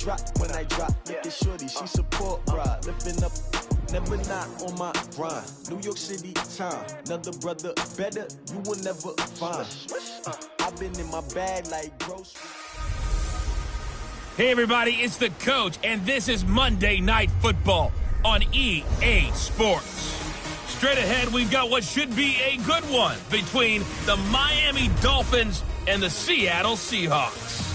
drop, when I drop, look at shorty, she support ride, lifting up, never not on my grind. New York City time, another brother better, you will never find. I've been in my bag like grocery. Hey everybody, it's the coach, and this is Monday Night Football on EA Sports. Straight ahead, we've got what should be a good one between the Miami Dolphins and the Seattle Seahawks.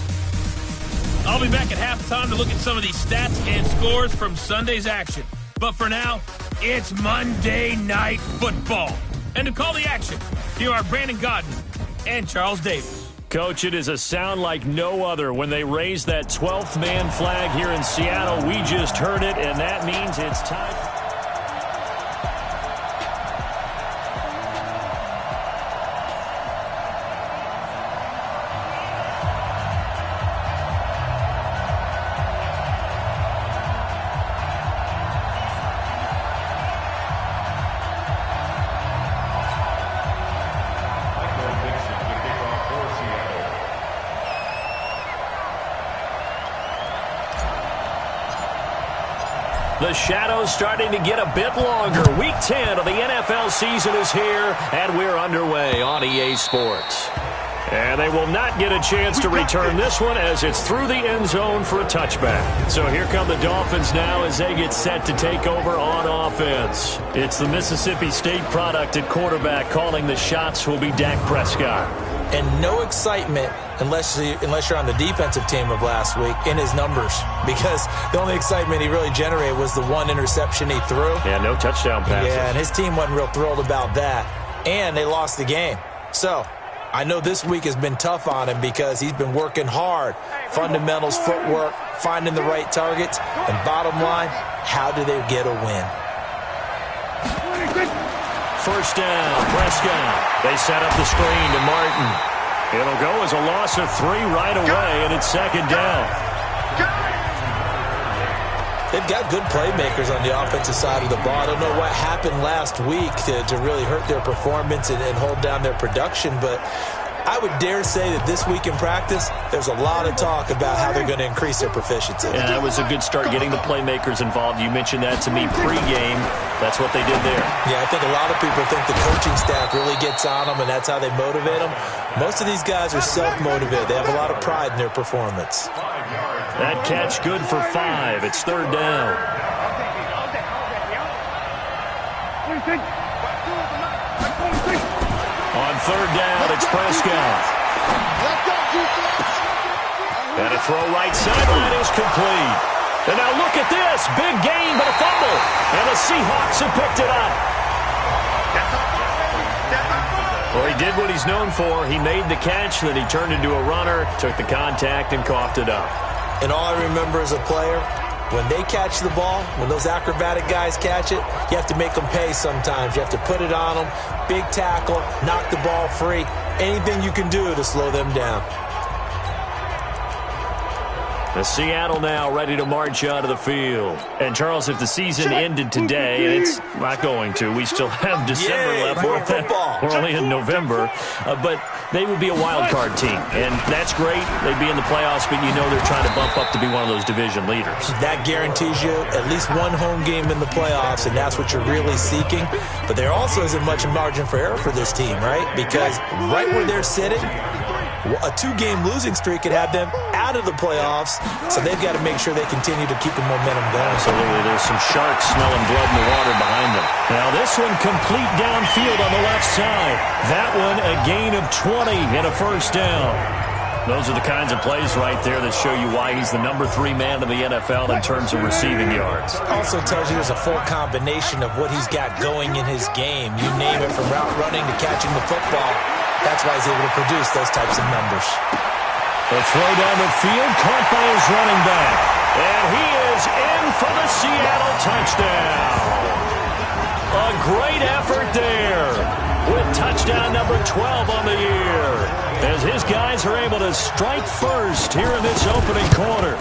I'll be back at halftime to look at some of these stats and scores from Sunday's action. But for now, it's Monday Night Football. And to call the action, here are Brandon Godden and Charles Davis. Coach, it is a sound like no other when they raise that 12th man flag here in Seattle. We just heard it, and that means it's time. The shadow's starting to get a bit longer. Week 10 of the NFL season is here, and we're underway on EA Sports. And they will not get a chance to return this one as it's through the end zone for a touchback. So here come the Dolphins now as they get set to take over on offense. It's the Mississippi State product at quarterback calling the shots will be Dak Prescott. And no excitement unless you're on the defensive team of last week in his numbers, because the only excitement he really generated was the one interception he threw. Yeah, no touchdown passes. Yeah, and his team wasn't real thrilled about that, and they lost the game. So I know this week has been tough on him because he's been working hard. Fundamentals, footwork, finding the right targets, and bottom line, how do they get a win? First down, Prescott. They set up the screen to Martin. It'll go as a loss of 3 right away, and it's second down. They've got good playmakers on the offensive side of the ball. I don't know what happened last week to really hurt their performance and hold down their production, but I would dare say that this week in practice, there's a lot of talk about how they're going to increase their proficiency. Yeah, that was a good start getting the playmakers involved. You mentioned that to me pregame. That's what they did there. Yeah, I think a lot of people think the coaching staff really gets on them, and that's how they motivate them. Most of these guys are self-motivated. They have a lot of pride in their performance. That catch good for 5. It's third down. On third down, it's Prescott. And a throw right sideline is complete. And now look at this. Big gain, but a fumble. And the Seahawks have picked it up. Well, he did what he's known for. He made the catch, then he turned into a runner, took the contact, and coughed it up. And all I remember as a player, when they catch the ball, when those acrobatic guys catch it, you have to make them pay sometimes. You have to put it on them, big tackle, knock the ball free, anything you can do to slow them down. The Seattle now ready to march out of the field. And, Charles, if the season ended today, and it's not going to, we still have December left. We're only in November. But they would be a wild card team. And that's great. They'd be in the playoffs, but you know they're trying to bump up to be one of those division leaders. That guarantees you at least one home game in the playoffs, and that's what you're really seeking. But there also isn't much margin for error for this team, right? Because right where they're sitting, a 2-game losing streak could have them out of the playoffs, so they've got to make sure they continue to keep the momentum going. Absolutely. There's some sharks smelling blood in the water behind them. Now this one complete downfield on the left side. That one a gain of 20 and a first down. Those are the kinds of plays right there that show you why he's the number 3 man in the NFL in terms of receiving yards. Also tells you there's a full combination of what he's got going in his game. You name it, from route running to catching the football. That's why he's able to produce those types of numbers. The throw down the field, caught by his running back. And he is in for the Seattle touchdown. A great effort there with touchdown number 12 on the year, as his guys are able to strike first here in this opening quarter.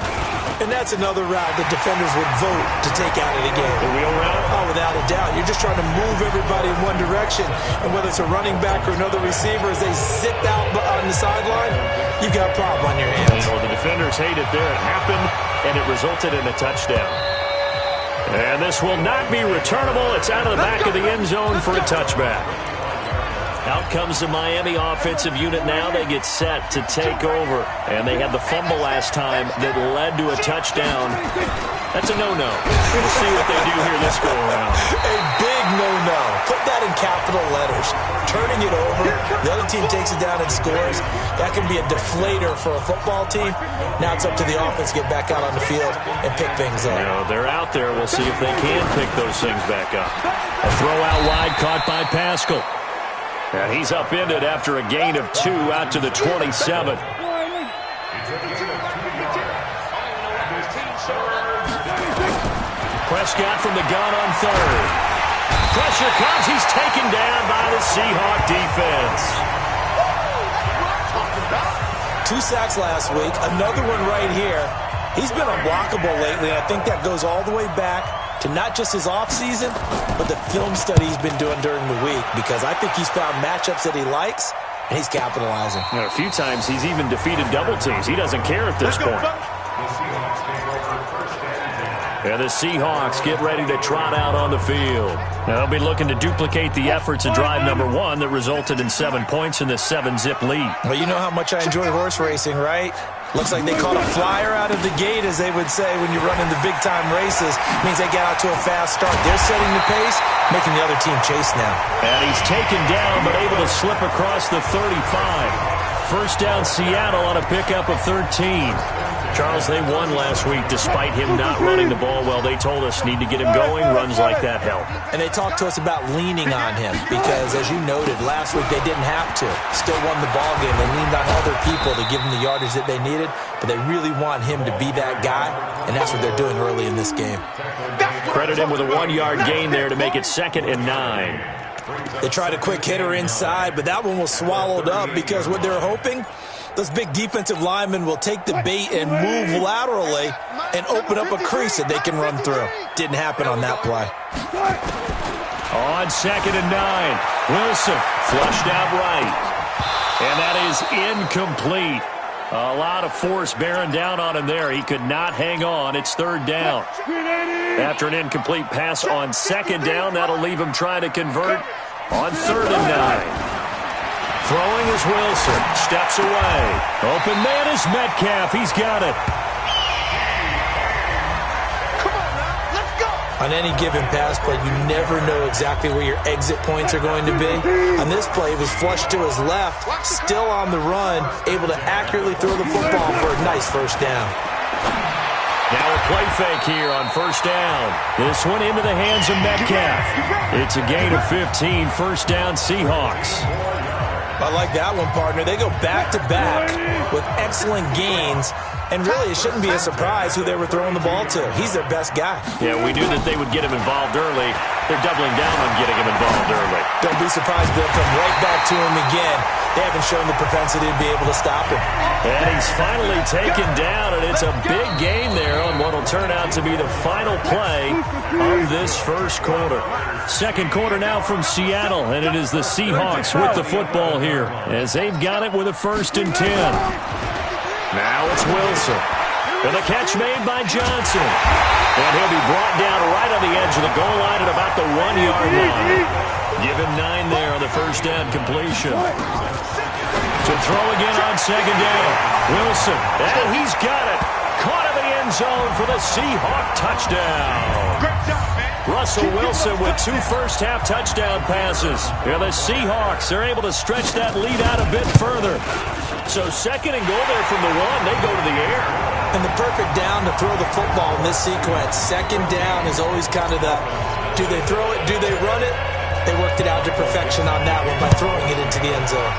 And that's another route the defenders would vote to take out of the game. The wheel route? Oh, without a doubt. You're just trying to move everybody in one direction. And whether it's a running back or another receiver, as they zip out on the sideline, you've got a problem on your hands. Well, the defenders hate it there. It happened, and it resulted in a touchdown. And this will not be returnable. It's out of the back of the end zone for a touchback. Out comes the Miami offensive unit now. They get set to take over. And they had the fumble last time that led to a touchdown. That's a no-no. We'll see what they do here this go-around. A big no-no. Put that in capital letters. Turning it over. The other team takes it down and scores. That can be a deflator for a football team. Now it's up to the offense to get back out on the field and pick things up. You know, they're out there. We'll see if they can pick those things back up. A throw out wide caught by Pascal. And he's upended after a gain of 2 out to the 27. Prescott from the gun on third. Pressure comes. He's taken down by the Seahawk defense. 2 sacks last week. Another one right here. He's been unblockable lately. I think that goes all the way back to not just his offseason, but the film study he's been doing during the week, because I think he's found matchups that he likes, and he's capitalizing. You know, a few times he's even defeated double teams. He doesn't care at this point. And the Seahawks get ready to trot out on the field. Now they'll be looking to duplicate the efforts of drive number 1 that resulted in 7 points in the 7-zip lead. Well, you know how much I enjoy horse racing, right? Looks like they caught a flyer out of the gate, as they would say when you're running the big-time races. Means they got out to a fast start. They're setting the pace, making the other team chase now. And he's taken down, but able to slip across the 35. First down, Seattle on a pickup of 13. Charles, they won last week despite him not running the ball well. They told us need to get him going. Runs like that help. And they talked to us about leaning on him because, as you noted, last week they didn't have to. Still won the ball game. They leaned on other people to give them the yardage that they needed, but they really want him to be that guy, and that's what they're doing early in this game. Credit him with a 1-yard gain there to make it 2nd and 9. They tried a quick hitter inside, but that one was swallowed up because what they're hoping, those big defensive linemen will take the bait and move laterally and open up a crease that they can run through. Didn't happen on that play. On 2nd and 9, Wilson flushed out right. And that is incomplete. A lot of force bearing down on him there. He could not hang on. It's 3rd down. After an incomplete pass on 2nd down, that'll leave him trying to convert on 3rd and 9. Throwing is Wilson. Steps away. Open man is Metcalf. He's got it. Come on now. Let's go. On any given pass play, you never know exactly where your exit points are going to be. On this play, it was flushed to his left, still on the run, able to accurately throw the football for a nice first down. Now a play fake here on 1st down. This one into the hands of Metcalf. It's a gain of 15. 1st down, Seahawks. I like that one, partner. They go back-to-back with excellent gains, and really it shouldn't be a surprise who they were throwing the ball to. He's their best guy. Yeah, we knew that they would get him involved early. They're doubling down on getting him involved early. Don't be surprised if they'll come right back to him again. They haven't shown the propensity to be able to stop him. And he's finally taken down, and it's a big gain there on what will turn out to be the final play of this first quarter. 2nd quarter now from Seattle, and it is the Seahawks with the football here as they've got it with a 1st and 10. Now it's Wilson. And the catch made by Johnson. And he'll be brought down right on the edge of the goal line at about the 1-yard line. Give him 9 there on the 1st down completion. To throw again on 2nd down. Wilson. And he's got it. Caught in the end zone for the Seahawk touchdown. Great job, man. Russell Wilson with 2 first-half touchdown passes. And the Seahawks are able to stretch that lead out a bit further. So 2nd and goal there from the 1. They go to the air. And the perfect down to throw the football in this sequence. 2nd down is always kind of the, do they throw it, do they run it? They worked it out to perfection on that one by throwing it into the end zone.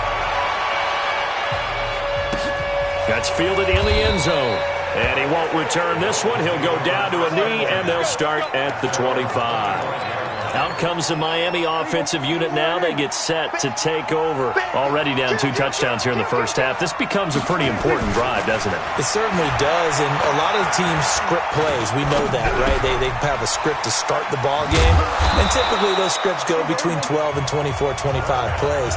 That's fielded in the end zone. And he won't return this one. He'll go down to a knee, and they'll start at the 25. Out comes the Miami offensive unit now. They get set to take over. Already down 2 touchdowns here in the first half. This becomes a pretty important drive, doesn't it? It certainly does, and a lot of the teams script plays. We know that, right? They have a script to start the ball game, and typically those scripts go between 12 and 24, 25 plays.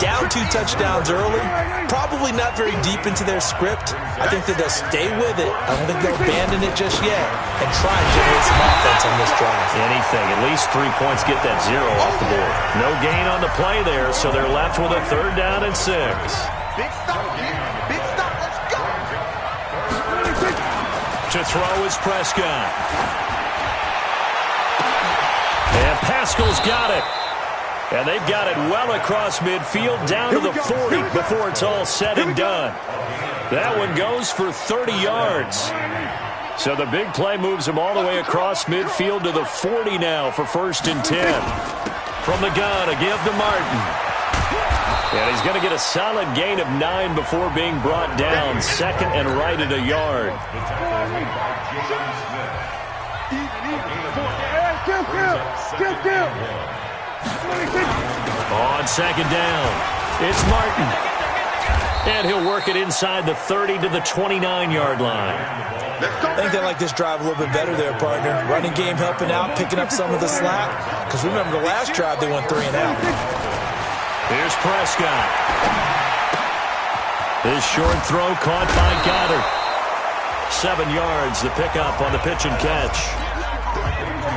Down 2 touchdowns early, probably not very deep into their script. I think that they'll stay with it. I don't think they'll abandon it just yet and try and generate some offense on this drive. Anything. At least 3 points, get that 0 off the board. No gain on the play there, so they're left with a 3rd down and 6. Big stop here. Big stop. Let's go. To throw is Prescott. And Pascal's got it. And they've got it well across midfield, down to the 40 before it's all said and done. That one goes for 30 yards. So the big play moves him all the way across midfield to the 40 now for 1st and 10. From the gun, a give to Martin. And he's going to get a solid gain of 9 before being brought down. 2nd and right at a yard. On 2nd down, it's Martin. And he'll work it inside the 30 to the 29-yard line. I think they like this drive a little bit better there, partner. Running game helping out, picking up some of the slack. Because remember, the last drive they went 3 and out. Here's Prescott. This short throw caught by Goddard. 7 yards, the pickup on the pitch and catch.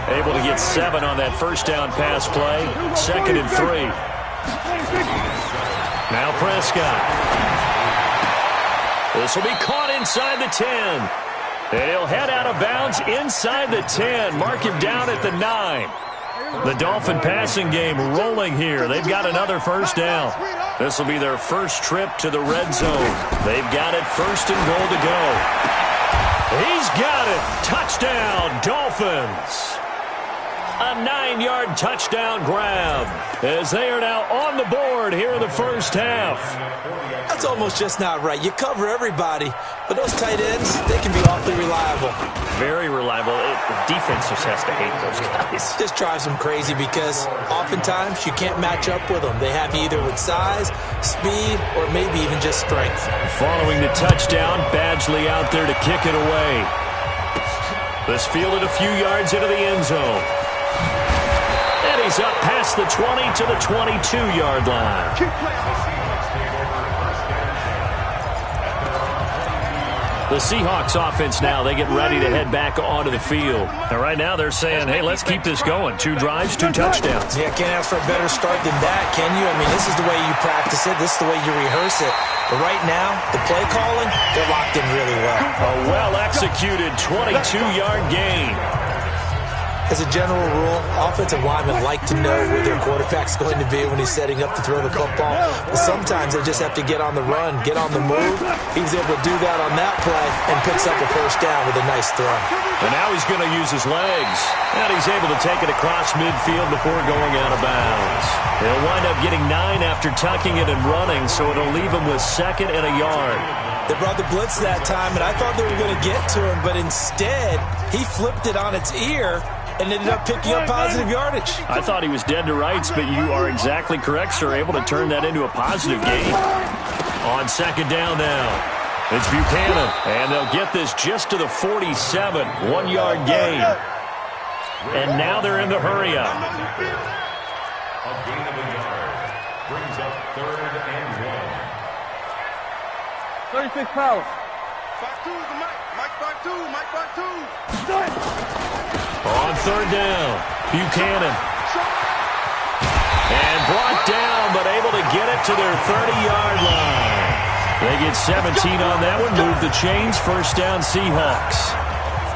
Able to get 7 on that 1st down pass play. 2nd and 3. Now Prescott. This will be caught inside the 10. And he'll head out of bounds inside the 10. Mark him down at the 9. The Dolphin passing game rolling here. They've got another 1st down. This will be their first trip to the red zone. They've got it 1st and goal to go. He's got it. Touchdown, Dolphins. A 9-yard touchdown grab as they are now on the board here in the first half. That's almost just not right. You cover everybody, but those tight ends, they can be awfully reliable. Very reliable. The defense just has to hate those guys. Just drives them crazy because oftentimes you can't match up with them. They have you either with size, speed, or maybe even just strength. Following the touchdown, Badgley out there to kick it away. This fielded a few yards into the end zone. And he's up past the 20 to the 22-yard line. The Seahawks offense now, they get ready to head back onto the field. And right now they're saying, hey, let's keep this going. 2 drives, 2 touchdowns. Yeah, can't ask for a better start than that, can you? I mean, this is the way you practice it. This is the way you rehearse it. But right now, the play calling, they're locked in really well. A well-executed 22-yard gain. As a general rule, offensive linemen like to know where their quarterback's going to be when he's setting up to throw the football. But sometimes they just have to get on the run, get on the move. He was able to do that on that play and picks up a 1st down with a nice throw. And now he's going to use his legs. And he's able to take it across midfield before going out of bounds. He'll wind up getting 9 after tucking it and running, so it'll leave him with 2nd and a yard. They brought the blitz that time, and I thought they were going to get to him, but instead, he flipped it on its ear and ended up picking up positive yardage. I thought he was dead to rights, but you are exactly correct, sir. Able to turn that into a positive gain. On 2nd down now, it's Buchanan, and they'll get this just to the 47, 1-yard gain. And now they're in the hurry-up. A gain of a yard brings up 3rd and 1. 36 power. 5-2 is the Mike 5-2. Mike 5-2. On 3rd down, Buchanan. And brought down, but able to get it to their 30-yard line. They get 17 on that one, move the chains, 1st down Seahawks.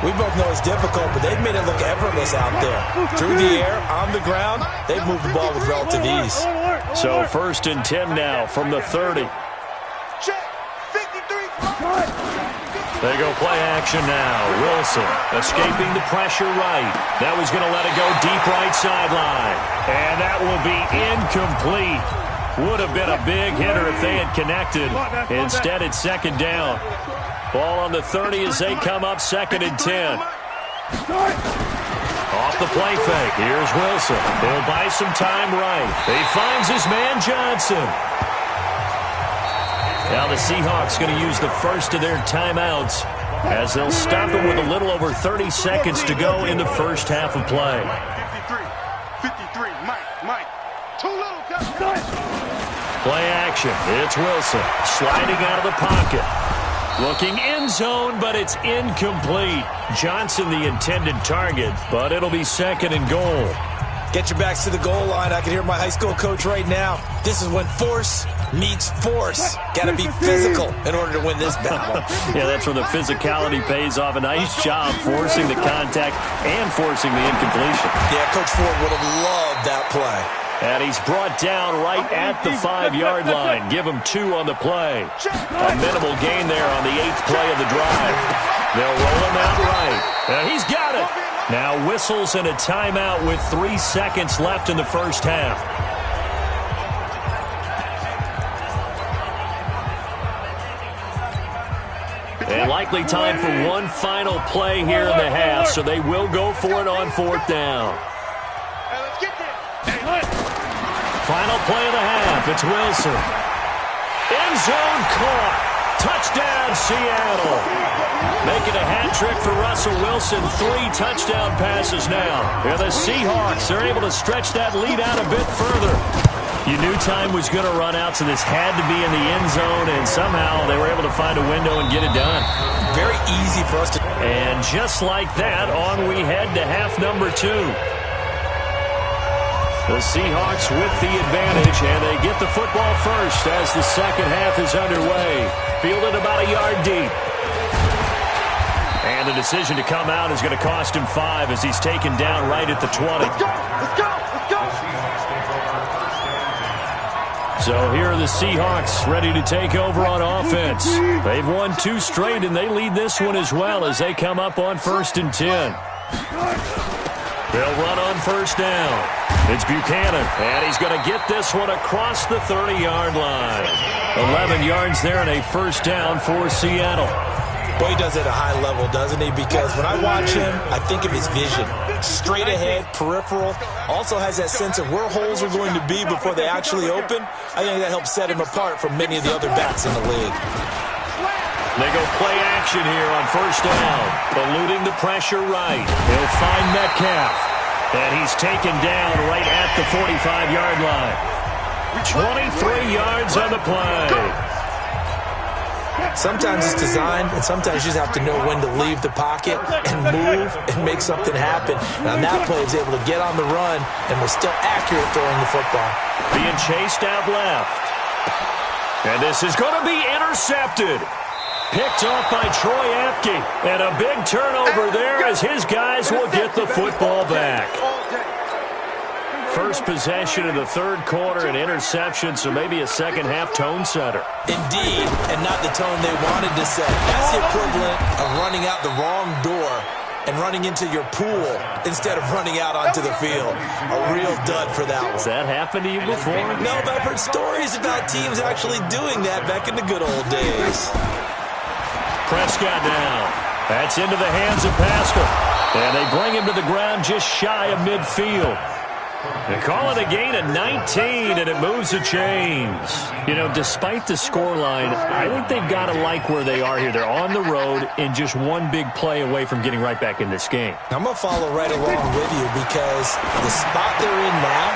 We both know it's difficult, but they've made it look effortless out there. Through the air, on the ground, they've moved the ball with relative ease. So 1st and 10 now from the 30. They go play action now. Wilson escaping the pressure right. That was going to let it go deep right sideline. And that will be incomplete. Would have been a big hitter if they had connected. Instead, it's 2nd down. Ball on the 30 as they come up 2nd and 10. Off the play fake, here's Wilson. He'll buy some time right. He finds his man Johnson. Now the Seahawks going to use the first of their timeouts as they'll stop it with a little over 30 seconds to go in the first half of play. 53, Mike. Too little. Play action. It's Wilson sliding out of the pocket. Looking end zone, but it's incomplete. Johnson the intended target, but it'll be second and goal. Get your backs to the goal line. I can hear my high school coach right now. This is when force meets force. Got to be physical in order to win this battle. Yeah, that's where the physicality pays off. A nice job forcing the contact and forcing the incompletion. Yeah, Coach Ford would have loved that play. And he's brought down right at the 5-yard line. Give him 2 on the play. A minimal gain there on the 8th play of the drive. They'll roll him out right. And he's got it. Now whistles and a timeout with 3 seconds left in the first half. And likely time for one final play here in the half, so they will go for it on 4th down. Final play of the half. It's Wilson. End zone caught. Touchdown, Seattle. Making a hat trick for Russell Wilson. 3 touchdown passes now. And the Seahawks are able to stretch that lead out a bit further. You knew time was going to run out, so this had to be in the end zone, and somehow they were able to find a window and get it done. Very easy for us to... And just like that, on we head to half number 2. The Seahawks with the advantage, and they get the football first as the second half is underway. Fielded about a yard deep. And the decision to come out is going to cost him 5 as he's taken down right at the 20. Let's go. So here are the Seahawks ready to take over on offense. They've won 2 straight, and they lead this one as well as they come up on 1st and 10. They'll run on 1st down. It's Buchanan, and he's going to get this one across the 30-yard line. 11 yards there and a 1st down for Seattle. Boy, he does it at a high level, doesn't he? Because when I watch him, I think of his vision. Straight ahead, peripheral. Also has that sense of where holes are going to be before they actually open. I think that helps set him apart from many of the other backs in the league. They go play action here on 1st down. Eluding the pressure right. He'll find Metcalf. And he's taken down right at the 45-yard line. 23 yards on the play. Sometimes it's designed, and sometimes you just have to know when to leave the pocket and move and make something happen. And on that play, he was able to get on the run and was still accurate throwing the football. Being chased out left. And this is going to be intercepted. Picked off by Troy Apke. And a big turnover there as his guys will get the football back. First possession of the 3rd quarter, an interception, so maybe a second-half tone setter. Indeed, and not the tone they wanted to set. That's the equivalent of running out the wrong door and running into your pool instead of running out onto the field. A real dud for that one. Has that happened to you before? No, but I've heard stories about teams actually doing that back in the good old days. Prescott now. That's into the hands of Pascal. And they bring him to the ground just shy of midfield. They call it a gain of 19, and it moves the chains. You know, despite the scoreline, I think they've got to like where they are here. They're on the road and just one big play away from getting right back in this game. I'm going to follow right along with you because the spot they're in now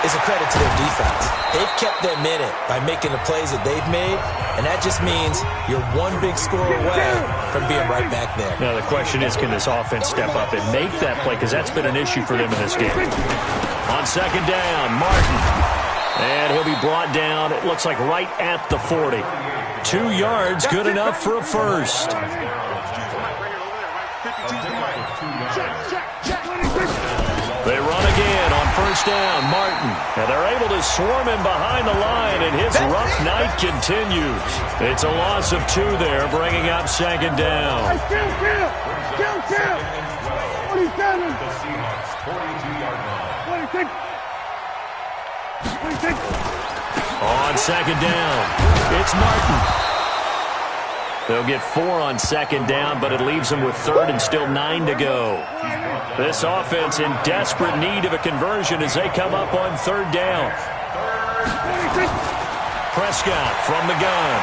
is a credit to their defense. They've kept them in it by making the plays that they've made, and that just means you're one big score away from being right back there. Now, the question is, can this offense step up and make that play? Because that's been an issue for them in this game. On 2nd down, Martin. And he'll be brought down, it looks like right at the 40. 2 yards, good enough for a first. They run again on 1st down, Martin. And they're able to swarm him behind the line, and his rough night continues. It's a loss of 2 there, bringing up 2nd down. Kill. 47. On 2nd down, it's Martin. They'll get 4 on second down, but it leaves them with third and still 9 to go. This offense in desperate need of a conversion as they come up on third down. Prescott from the gun.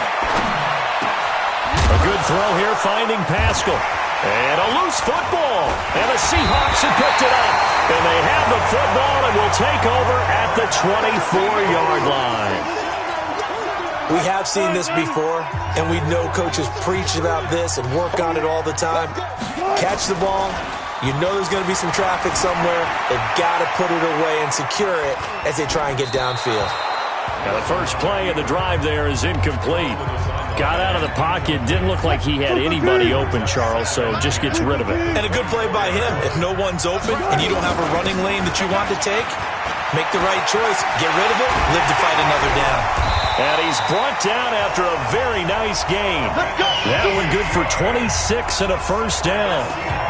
A good throw here, finding Pascal. And a loose football. And the Seahawks have picked it up. And they have the football and will take over at the 24-yard line. We have seen this before, and we know coaches preach about this and work on it all the time. Catch the ball. You know there's going to be some traffic somewhere. They've got to put it away and secure it as they try and get downfield. Now the first play of the drive there is incomplete. Got out of the pocket. Didn't look like he had anybody open, Charles, so just gets rid of it. And a good play by him. If no one's open and you don't have a running lane that you want to take, make the right choice. Get rid of it. Live to fight another down. And he's brought down after a very nice gain. That one good for 26 and a first down.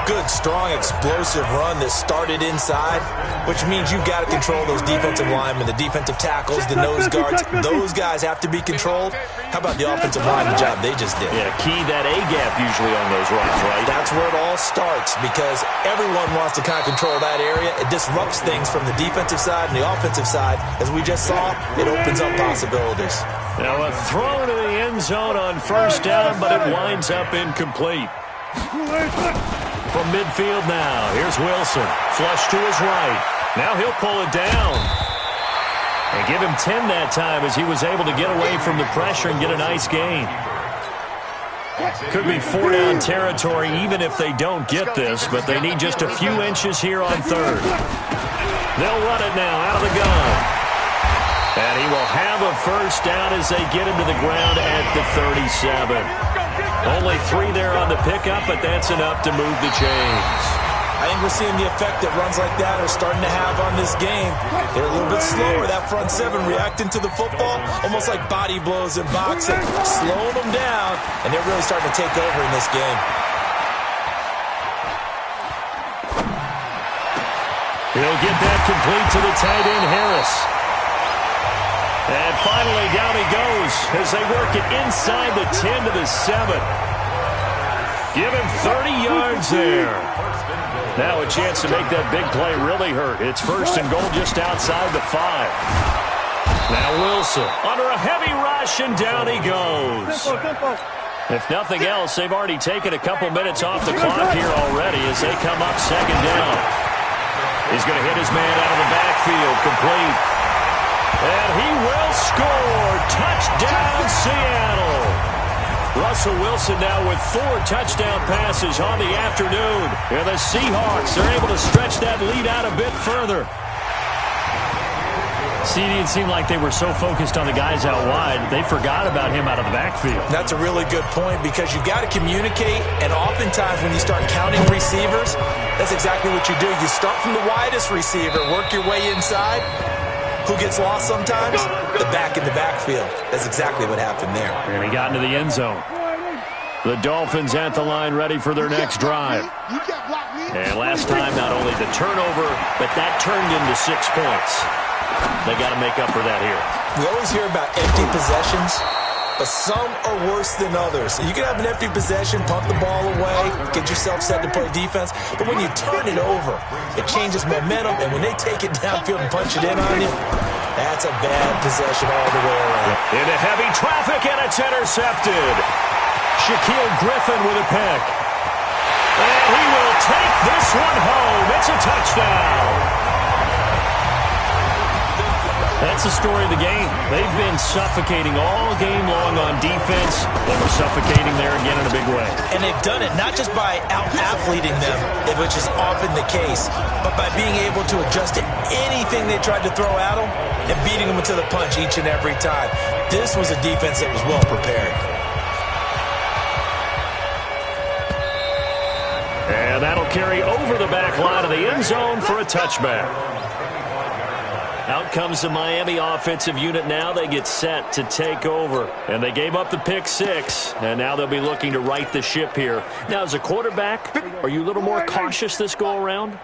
Good, strong, explosive run that started inside, which means you've got to control those defensive linemen, the defensive tackles, the nose guards. Those guys have to be controlled. How about the offensive line job they just did? Yeah, key that A-gap usually on those runs, right? That's where it all starts because everyone wants to kind of control that area. It disrupts things from the defensive side and the offensive side. As we just saw, it opens up possibilities. Now a throw to the end zone on first down, but it winds up incomplete. From midfield now, here's Wilson. Flush to his right. Now he'll pull it down. And give him 10 that time as he was able to get away from the pressure and get a nice gain. Could be 4-down territory even if they don't get this, but they need just a few inches here on third. They'll run it now out of the gun. And he will have a first down as they get him to the ground at the 37. Only 3 there on the pickup, but that's enough to move the chains. I think we're seeing the effect that runs like that are starting to have on this game. They're a little bit slower, that front 7 reacting to the football, almost like body blows in boxing, slowing them down, and they're really starting to take over in this game. He'll get that complete to the tight end, Harris. And finally, down he goes as they work it inside the 10 to the 7. Give him 30 yards there. Now a chance to make that big play really hurt. It's first and goal just outside the 5. Now Wilson under a heavy rush, and down he goes. If nothing else, they've already taken a couple minutes off the clock here already as they come up second down. He's going to hit his man out of the backfield, complete. And he will score. Touchdown, Seattle. Russell Wilson now with 4 touchdown passes on the afternoon. And the Seahawks are able to stretch that lead out a bit further. It seemed like they were so focused on the guys out wide, they forgot about him out of the backfield. That's a really good point because you've got to communicate, and oftentimes when you start counting receivers, that's exactly what you do. You start from the widest receiver, work your way inside. Who gets lost sometimes? The back in the backfield. That's exactly what happened there. And he got into the end zone. The Dolphins at the line ready for their next drive. And last time, not only the turnover, but that turned into 6 points. They got to make up for that here. We always hear about empty possessions, but some are worse than others. You can have an empty possession, punt the ball away, get yourself set to play defense, but when you turn it over, it changes momentum, and when they take it downfield and punch it in on you, that's a bad possession all the way around. Into heavy traffic, and it's intercepted. Shaquille Griffin with a pick. And he will take this one home. It's a touchdown. That's the story of the game. They've been suffocating all game long on defense. They were suffocating there again in a big way. And they've done it not just by out-athleting them, which is often the case, but by being able to adjust to anything they tried to throw at them and beating them to the punch each and every time. This was a defense that was well prepared. And that'll carry over the back line of the end zone for a touchback. Out comes the Miami offensive unit now. They get set to take over. And they gave up the pick 6. And now they'll be looking to right the ship here. Now, as a quarterback, are you a little more cautious this go-around?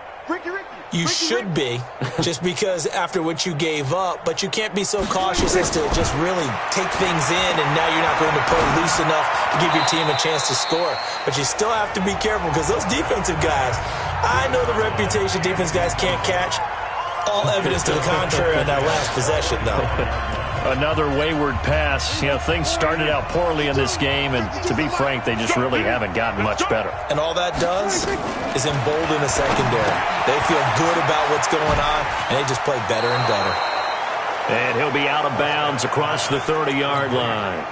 You should be, just because after what you gave up, but you can't be so cautious as to just really take things in, and now you're not going to play loose enough to give your team a chance to score. But you still have to be careful, because those defensive guys, I know the reputation defense guys can't catch. All evidence to the contrary on that last possession, though. Another wayward pass. You know, things started out poorly in this game, and to be frank, they just really haven't gotten much better. And all that does is embolden the secondary. They feel good about what's going on, and they just play better and better. And he'll be out of bounds across the 30-yard line.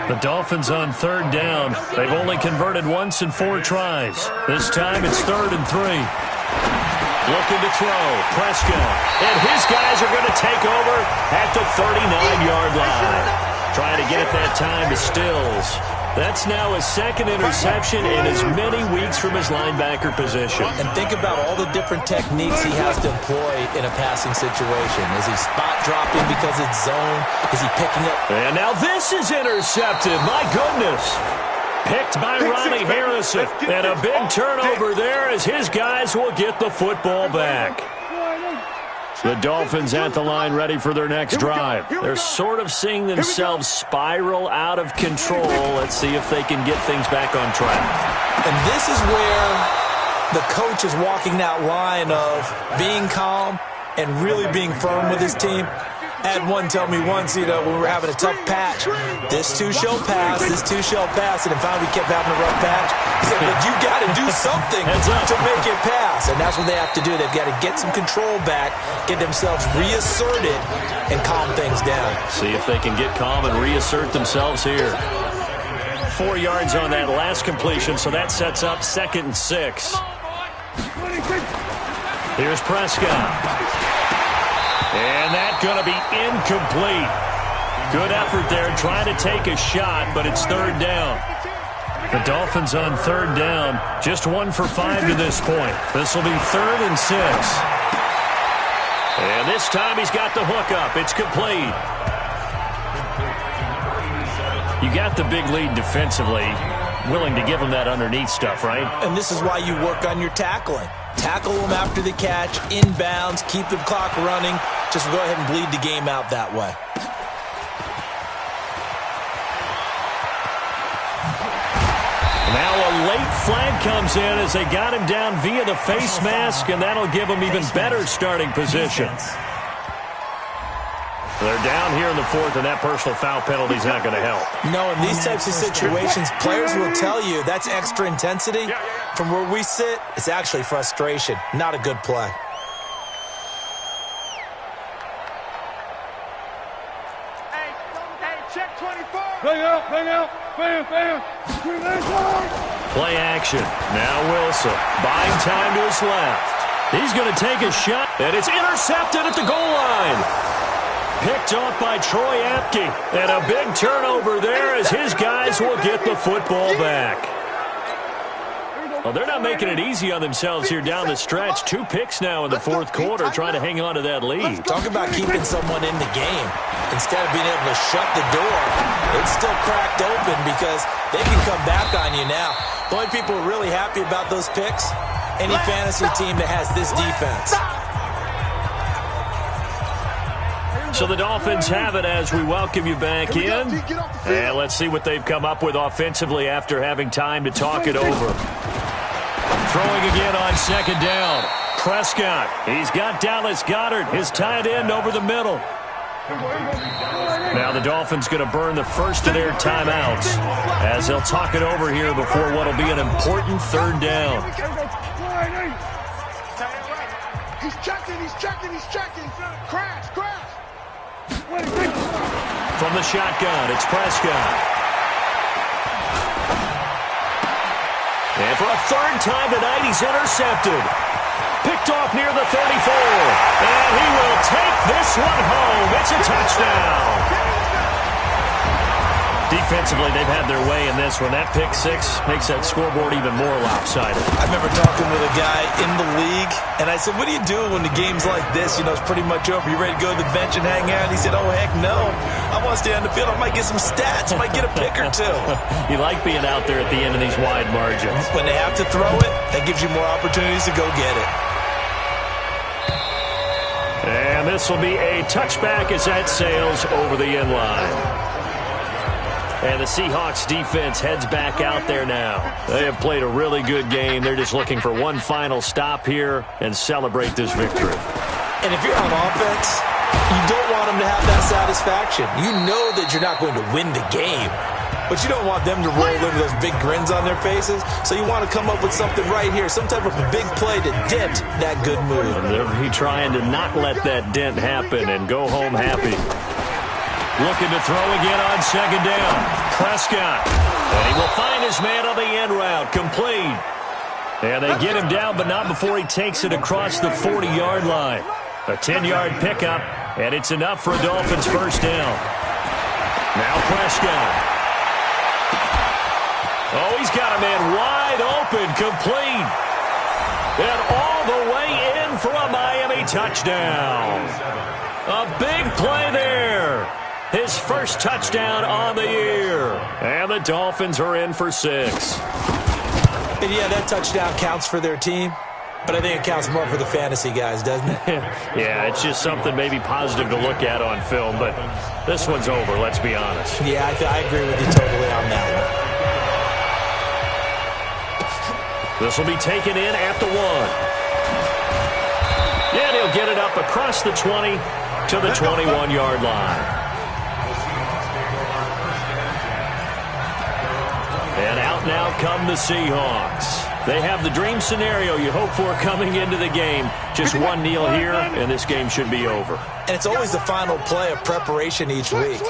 The Dolphins on third down. They've only converted once in 4 tries. This time it's 3rd and 3. Looking to throw, Prescott, and his guys are going to take over at the 39-yard line. Trying to get it that time to Stills. That's now his 2nd interception in as many weeks from his linebacker position. And think about all the different techniques he has to employ in a passing situation. Is he spot dropping because it's zone? Is he picking up? And now this is intercepted. My goodness. Picked by Ronnie Harrison. And a big turnover there as his guys will get the football back. The Dolphins at the line ready for their next drive. They're sort of seeing themselves spiral out of control. Let's see if they can get things back on track. And this is where the coach is walking that line of being calm and really being firm with his team. I had one tell me once, when we were having a tough patch, this too shall pass, this too shall pass, and then finally we kept having a rough patch. He said, but you got to do something to make it pass, and that's what they have to do. They've got to get some control back, get themselves reasserted, and calm things down. See if they can get calm and reassert themselves here. 4 yards on that last completion, so that sets up 2nd and 6. Here's Prescott. And that's going to be incomplete. Good effort there trying to take a shot, but it's 3rd down. The Dolphins on 3rd down, just 1 for 5 to this point. This will be 3rd and 6. And this time he's got the hook up. It's complete. You got the big lead defensively. Willing to give him that underneath stuff, right? And this is why you work on your tackling. Tackle them after the catch, inbounds, keep the clock running. Just go ahead and bleed the game out that way. Now a late flag comes in as they got him down via the face mask, and that'll give him even better starting position. They're down here in the 4th, and that personal foul penalty is not going to help. No, in these types of situations, players will tell you that's extra intensity. From where we sit, it's actually frustration. Not a good play. Hey, check 24. Bang out, bang out, bam, bam. Play action. Now Wilson. Buying time to his left. He's going to take a shot, and it's intercepted at the goal line. Picked off by Troy Apke. And a big turnover there as his guys will get the football back. Well, they're not making it easy on themselves here down the stretch. 2 picks now in the 4th quarter trying to hang on to that lead. Talk about keeping someone in the game. Instead of being able to shut the door, it's still cracked open because they can come back on you now. The only people who are really happy about those picks, any fantasy team that has this defense. So the Dolphins have it as we welcome you back in. And let's see what they've come up with offensively after having time to talk it over. Throwing again on 2nd down. Prescott. He's got Dallas Goedert, his tight end, over the middle. Now the Dolphins going to burn the first of their timeouts as they'll talk it over here before what will be an important 3rd down. He's checking. Crash. From the shotgun, it's Prescott. And for a 3rd time tonight, he's intercepted. Picked off near the 34. And he will take this one home. It's a touchdown. Defensively, they've had their way in this one. That pick six makes that scoreboard even more lopsided. I remember talking with a guy in the league, and I said, what do you do when the game's like this? You know, it's pretty much over. You ready to go to the bench and hang out? He said, oh, heck no. I want to stay on the field. I might get some stats. I might get a pick or two. You like being out there at the end of these wide margins. When they have to throw it, that gives you more opportunities to go get it. And this will be a touchback as that sails over the end line. And the Seahawks defense heads back out there now. They have played a really good game. They're just looking for one final stop here and celebrate this victory. And if you're on offense, you don't want them to have that satisfaction. You know that you're not going to win the game, but you don't want them to roll into those big grins on their faces. So you want to come up with something right here, some type of a big play to dent that good mood. And they'll be trying to not let that dent happen and go home happy. Looking to throw again on second down. Prescott. And he will find his man on the end route. Complete. And they get him down, but not before he takes it across the 40-yard line. A 10-yard pickup, and it's enough for a Dolphins first down. Now Prescott. Oh, he's got a man wide open. Complete. And all the way in for a Miami touchdown. A big play there. His first touchdown on the year. And the Dolphins are in for 6. And yeah, that touchdown counts for their team, but I think it counts more for the fantasy guys, doesn't it? Yeah, it's just something maybe positive to look at on film, but this one's over, let's be honest. Yeah, I agree with you totally on that one. This will be taken in at the 1. And he'll get it up across the 20 to the 21-yard line. And out now come the Seahawks. They have the dream scenario you hope for coming into the game. Just one kneel here, and this game should be over. And it's always the final play of preparation each week.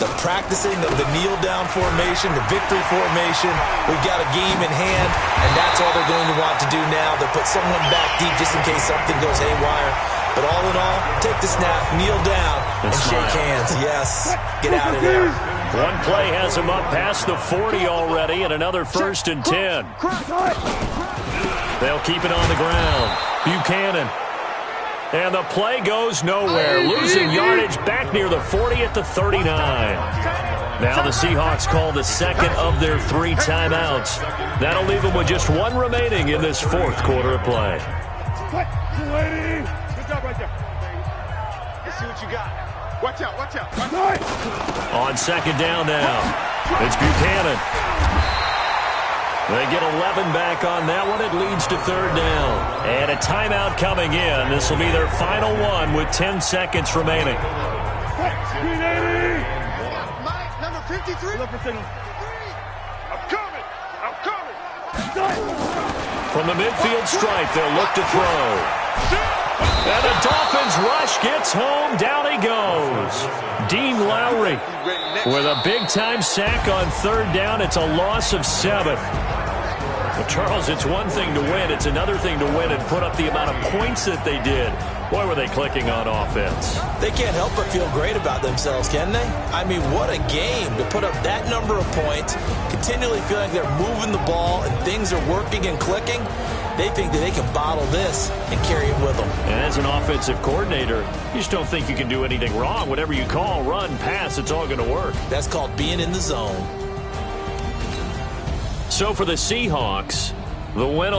The practicing of the kneel-down formation, the victory formation. We've got a game in hand, and that's all they're going to want to do now. They'll put someone back deep just in case something goes haywire. But all in all, take the snap, kneel down, and shake hands. Yes, get out of there. One play has him up past the 40 already, and another 1st and 10. They'll keep it on the ground. Buchanan. And the play goes nowhere. Losing yardage back near the 40 at the 39. Now the Seahawks call the second of their 3 timeouts. That'll leave them with just 1 remaining in this 4th quarter of play. Good job right there. Let's see what you got. Watch out, watch out. On second down now, it's Buchanan. They get 11 back on that one. It leads to 3rd down. And a timeout coming in. This will be their final one with 10 seconds remaining. Mike, number 53. I'm coming. I'm coming. From the midfield stripe, they'll look to throw. And the Dolphins rush gets home. Down he goes. Dean Lowry with a big-time sack on 3rd down. It's a loss of 7. Well, Charles, it's one thing to win. It's another thing to win and put up the amount of points that they did. Boy, were they clicking on offense. They can't help but feel great about themselves, can they? I mean, what a game to put up that number of points, continually feeling they're moving the ball and things are working and clicking. They think that they can bottle this and carry it with them. And as an offensive coordinator, you just don't think you can do anything wrong. Whatever you call, run, pass, it's all going to work. That's called being in the zone. So for the Seahawks, the win